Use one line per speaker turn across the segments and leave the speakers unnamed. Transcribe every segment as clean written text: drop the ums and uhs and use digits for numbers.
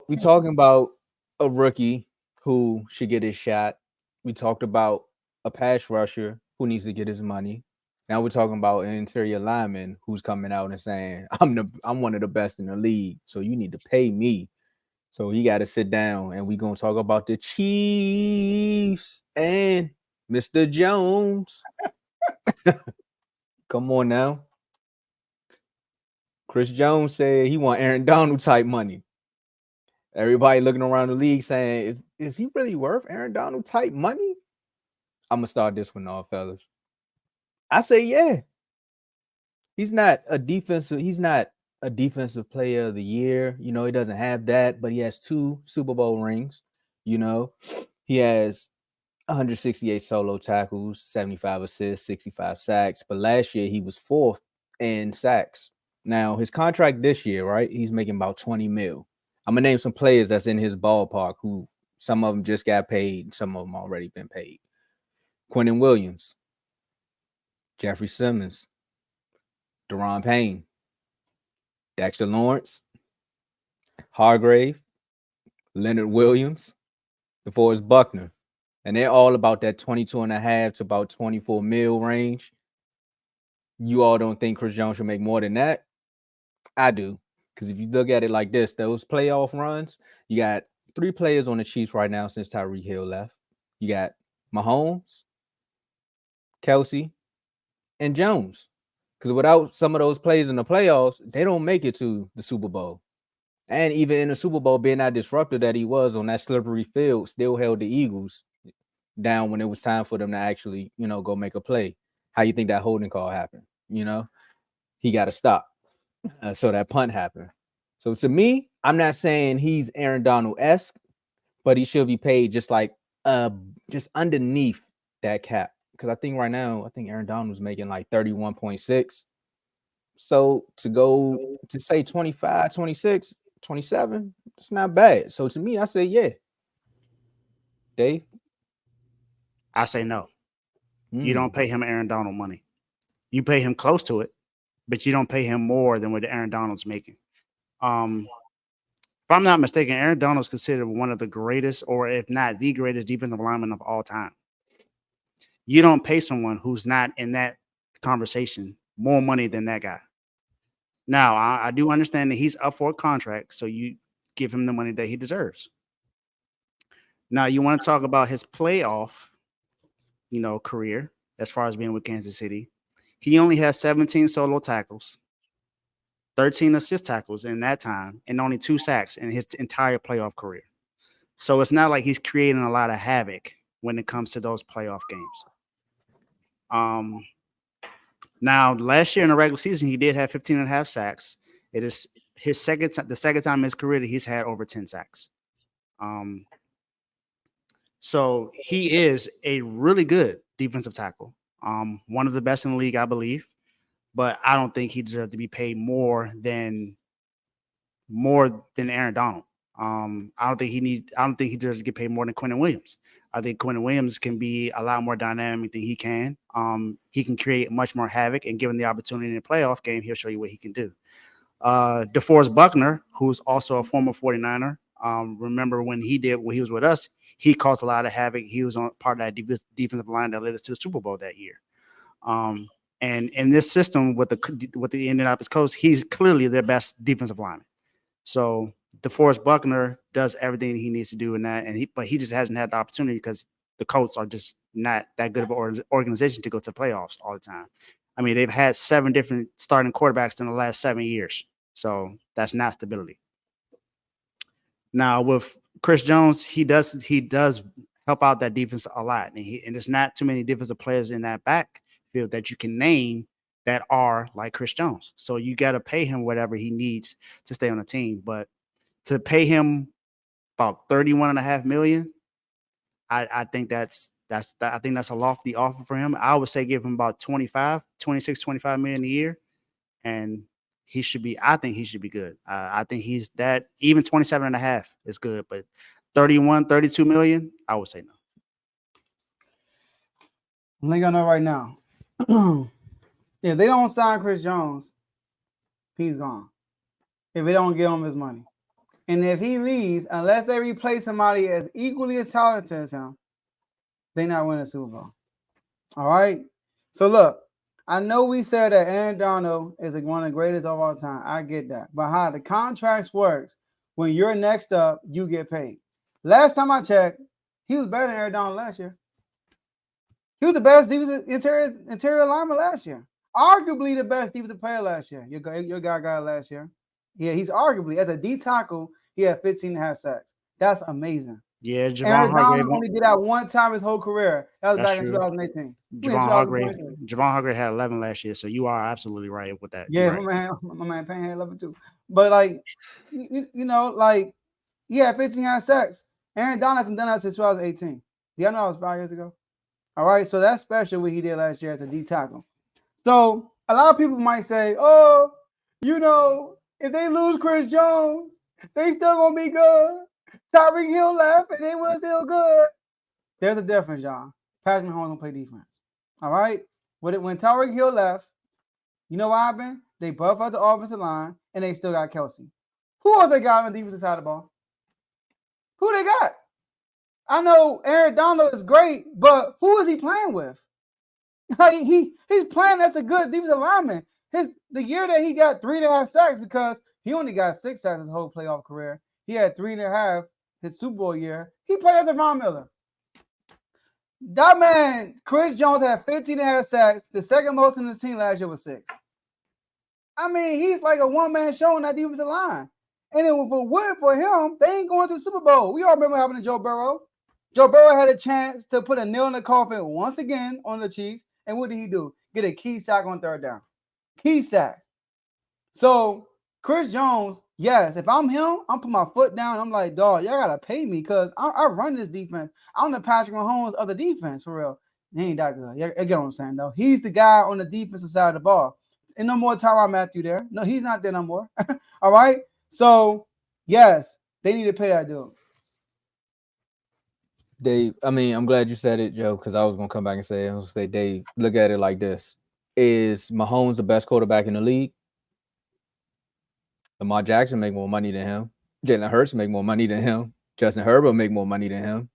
We talking about a rookie who should get his shot. We talked about a pass rusher who needs to get his money. Now we're talking about an interior lineman who's coming out and saying, I'm one of the best in the league, so you need to pay me." So he got to sit down, and we're gonna talk about the Chiefs and Mr. Jones. Come on now. Chris Jones said he want Aaron Donald type money. Everybody looking around the league saying, is he really worth Aaron Donald type money? I'm gonna start this one off, fellas. I say yeah. He's not a defensive player of the year. You know, he doesn't have that, but he has 2 Super Bowl rings. You know, he has 168 solo tackles, 75 assists, 65 sacks. But last year he was 4th in sacks. Now his contract this year, right? He's making about 20 mil. I'm gonna name some players that's in his ballpark who some of them just got paid, some of them already been paid. Quentin Williams, Jeffrey Simmons, Deron Payne, Dexter Lawrence, Hargrave, Leonard Williams, DeForest Buckner. And they're all about that 22 and a half to about 24 mil range. You all don't think Chris Jones should make more than that? I do. Because if you look at it like this, those playoff runs, you got 3 players on the Chiefs right now since Tyreek Hill left. You got Mahomes, Kelsey, and Jones. Because without some of those players in the playoffs, they don't make it to the Super Bowl. And even in the Super Bowl, being that disruptor that he was on that slippery field, still held the Eagles down when it was time for them to actually, go make a play. How you think that holding call happened? He got to stop. So that punt happened. So to me, I'm not saying he's Aaron Donald-esque, but he should be paid just underneath that cap. Because I think right now, Aaron Donald was making like 31.6. So to go to say 25, 26, 27, it's not bad. So to me, I say yeah. Dave?
I say no. You don't pay him Aaron Donald money. You pay him close to it, but you don't pay him more than what Aaron Donald's making. If I'm not mistaken, Aaron Donald's considered one of the greatest, or if not the greatest defensive lineman of all time. You don't pay someone who's not in that conversation more money than that guy. Now, I do understand that he's up for a contract, so you give him the money that he deserves. Now, you want to talk about his playoff, career as far as being with Kansas City. He only has 17 solo tackles, 13 assist tackles in that time, and only 2 sacks in his entire playoff career. So it's not like he's creating a lot of havoc when it comes to those playoff games. Now, last year in the regular season, he did have 15 and a half sacks. It is the second time in his career that he's had over 10 sacks. So he is a really good defensive tackle. One of the best in the league, I believe. But I don't think he deserves to be paid more than Aaron Donald. I don't think he deserves to get paid more than Quentin Williams. I think Quentin Williams can be a lot more dynamic than he can. He can create much more havoc, and given the opportunity in the playoff game, he'll show you what he can do. DeForest Buckner, who's also a former 49er, remember when he was with us, he caused a lot of havoc. He was on part of that defensive line that led us to the Super Bowl that year. And in this system with the Indianapolis Colts, he's clearly their best defensive lineman. So DeForest Buckner does everything he needs to do in that, but he just hasn't had the opportunity because the Colts are just not that good of an organization to go to playoffs all the time. I mean, they've had 7 different starting quarterbacks in the last 7 years, so that's not stability. Now with Chris Jones, he does help out that defense a lot, and there's not too many defensive players in that backfield that you can name that are like Chris Jones. So you got to pay him whatever he needs to stay on the team. But to pay him about $31.5 million, I think that's a lofty offer for him. I would say give him about 25 million a year, and I think he should be good. I think he's that, even 27.5 is good, but 32 million, I would say no.
I'm letting y'all know right now. If they don't sign Chris Jones, he's gone. If they don't give him his money. And if he leaves, unless they replace somebody as equally as talented as him, they not winning the Super Bowl. All right. So look, I know we said that Aaron Donald is one of the greatest of all time. I get that. But how the contracts works, when you're next up, you get paid. Last time I checked, he was better than Aaron Donald last year. He was the best defensive interior lineman last year. Arguably the best defensive player last year. Your guy got it last year. Yeah, he's arguably, as a D tackle, he had 15 and a half sacks. That's amazing.
Yeah, Javon
Aaron
Hargrave.
Donald only did that one time his whole career. That was
That's
back in
true.
2018.
Javon Hargrave had 11 last year, so you are absolutely right with that.
Yeah,
right.
my man Payne had 11 too. But like, you know, like he had 15 and a half sacks. Aaron Donald hasn't done that since 2018. Do y'all know that was 5 years ago? All right, so that's special what he did last year as a D tackle. So a lot of people might say, oh, you know, if they lose Chris Jones, they still gonna be good. Tyreek Hill left and they were still good. There's a difference, John. Patrick Mahomes don't play defense. All right? When Tyreek Hill left, you know what happened? They buffed out the offensive line and they still got Kelsey. Who else they got on the defensive side of the ball? Who they got? I know Aaron Donald is great, but who is he playing with? Like he's playing as a good defensive lineman. The year that he got 3.5 sacks, because he only got 6 sacks his whole playoff career. He had 3.5 his Super Bowl year. He played as a Von Miller. That man, Chris Jones, had 15.5 sacks. The second most in his team last year was 6. I mean, he's like a one-man show on that defensive line. And if it wasn't for him, they ain't going to the Super Bowl. We all remember what happened to Joe Burrow. Joe Burrow had a chance to put a nail in the coffin once again on the Chiefs. And what did he do? Get a key sack on third down. Key sack. So Chris Jones, yes, if I'm him, I'm putting my foot down. I'm like, dog, y'all got to pay me because I run this defense. I'm the Patrick Mahomes of the defense, for real. He ain't that good. You get what I'm saying, though. He's the guy on the defensive side of the ball. And no more Tyrann Mathieu there. No, he's not there no more. All right? So, yes, they need to pay that dude.
Dave, I mean, I'm glad you said it, Joe, because I was gonna come back and say, Dave, look at it like this: is Mahomes the best quarterback in the league? Lamar Jackson make more money than him. Jalen Hurts make more money than him. Justin Herbert make more money than him.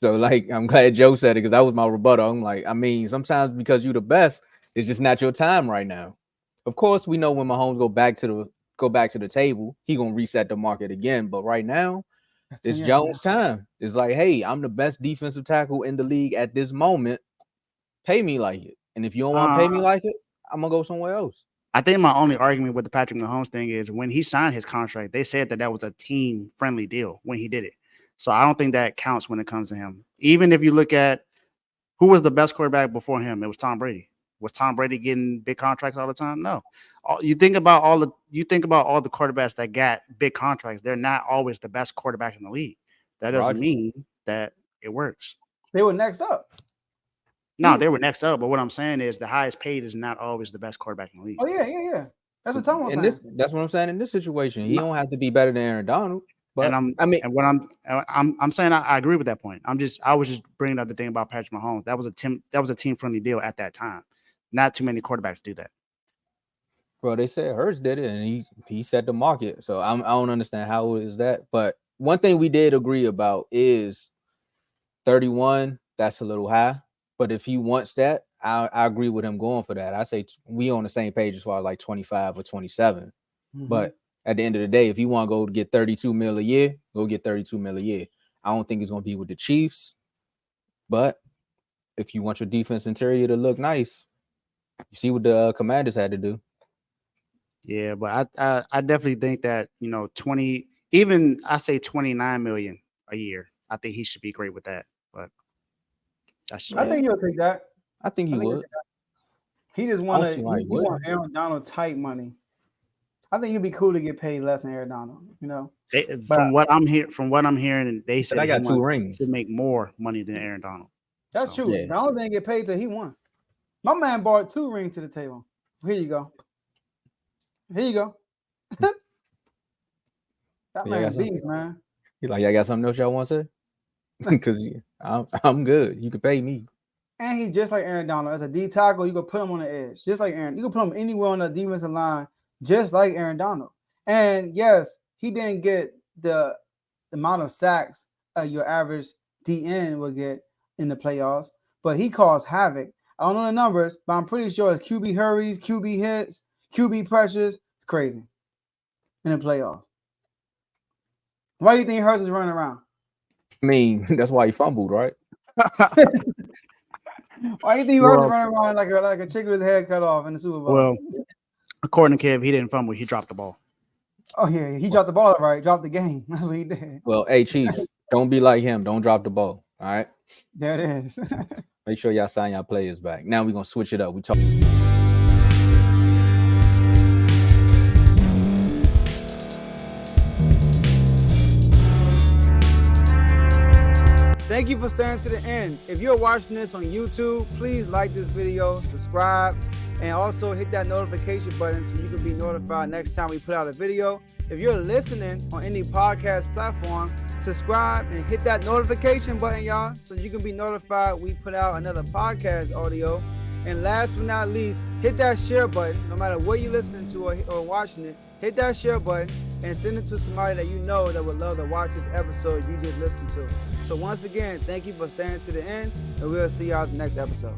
So, like, I'm glad Joe said it because that was my rebuttal. I'm like, I mean, sometimes because you're the best, it's just not your time right now. Of course, we know when Mahomes go back to the table, he gonna reset the market again. But right now, it's Jones' time. It's like, hey, I'm the best defensive tackle in the league at this moment. Pay me like it. And if you don't want to pay me like it, I'm going to go somewhere else.
I think my only argument with the Patrick Mahomes thing is when he signed his contract, they said that was a team-friendly deal when he did it. So I don't think that counts when it comes to him. Even if you look at who was the best quarterback before him, it was Tom Brady. Was Tom Brady getting big contracts all the time? No. You think about all the quarterbacks that got big contracts. They're not always the best quarterback in the league. That doesn't mean that it works.
They were next up.
No, they were next up. But what I'm saying is the highest paid is not always the best quarterback in the league.
Oh yeah. That's what Tomo saying.
That's what I'm saying. In this situation, he don't have to be better than Aaron Donald. But
I'm saying I agree with that point. I was just bringing up the thing about Patrick Mahomes. That was a team friendly deal at that time. Not too many quarterbacks do that.
Well, they said Hurts did it, and he set the market. So I don't understand how is that. But one thing we did agree about is 31. That's a little high. But if he wants that, I agree with him going for that. I say we on the same page as far as like 25 or 27. Mm-hmm. But at the end of the day, if you want to go get 32 mil a year, go get 32 mil a year. I don't think it's going to be with the Chiefs. But if you want your defense interior to look nice, you see what the Commanders had to do.
Yeah, but I definitely think that, 20, even I say 29 million a year. I think he should be great with that. But
I think he'll take that.
I think he would.
He just want Aaron Donald type money. I think he'd be cool to get paid less than Aaron Donald,
From what I'm hearing, they said
I got 2 rings
to make more money than Aaron Donald.
That's true. Yeah. Donald didn't get paid till he won. My man brought 2 rings to the table. Here you go. That man's beast, man.
He like, y'all got something else y'all want to say? Because I'm good. You can pay me.
And he's just like Aaron Donald. As a D tackle, you can put him on the edge. Just like Aaron. You can put him anywhere on the defensive line, just like Aaron Donald. And yes, he didn't get the amount of sacks your average DN will get in the playoffs, but he caused havoc. I don't know the numbers, but I'm pretty sure it's QB hurries, QB hits, QB pressures. It's crazy in the playoffs. Why do you think Hurts is running around?
I mean, that's why he fumbled, right?
Why do you think Hurts is running around like a chicken with his head cut off in the Super Bowl?
Well, according to Kev, he didn't fumble. He dropped the ball.
Oh yeah, he dropped the ball right. Dropped the game. That's what he did.
Well, hey Chief, don't be like him. Don't drop the ball. All right.
There it is.
Make sure y'all sign y'all players back. Now we're gonna switch it up. We talk.
Thank you for staying to the end. If you're watching this on YouTube, please like this video, subscribe, and also hit that notification button so you can be notified next time we put out a video. If you're listening on any podcast platform, subscribe and hit that notification button, y'all, so you can be notified we put out another podcast audio. And last but not least, hit that share button. No matter what you're listening to or watching it, hit that share button and send it to somebody that you know that would love to watch this episode you just listened to. So once again, thank you for staying to the end, and we'll see y'all at the next episode.